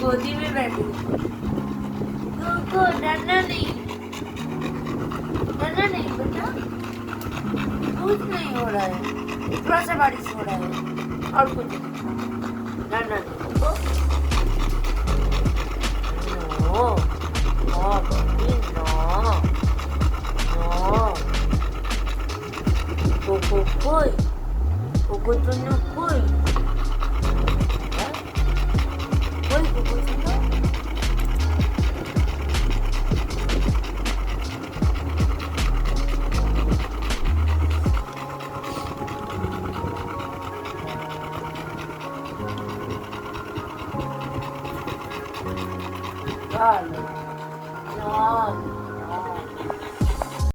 गोदी में बैठी कोको डरना नहीं बेटा कुछ नहीं हो रहा है थोड़ा सा बारिश हो रहा है और कुछ डरना नहीं Coco no no baby no no Coco Coco तुमने कोई कोको सुनो Vale. No.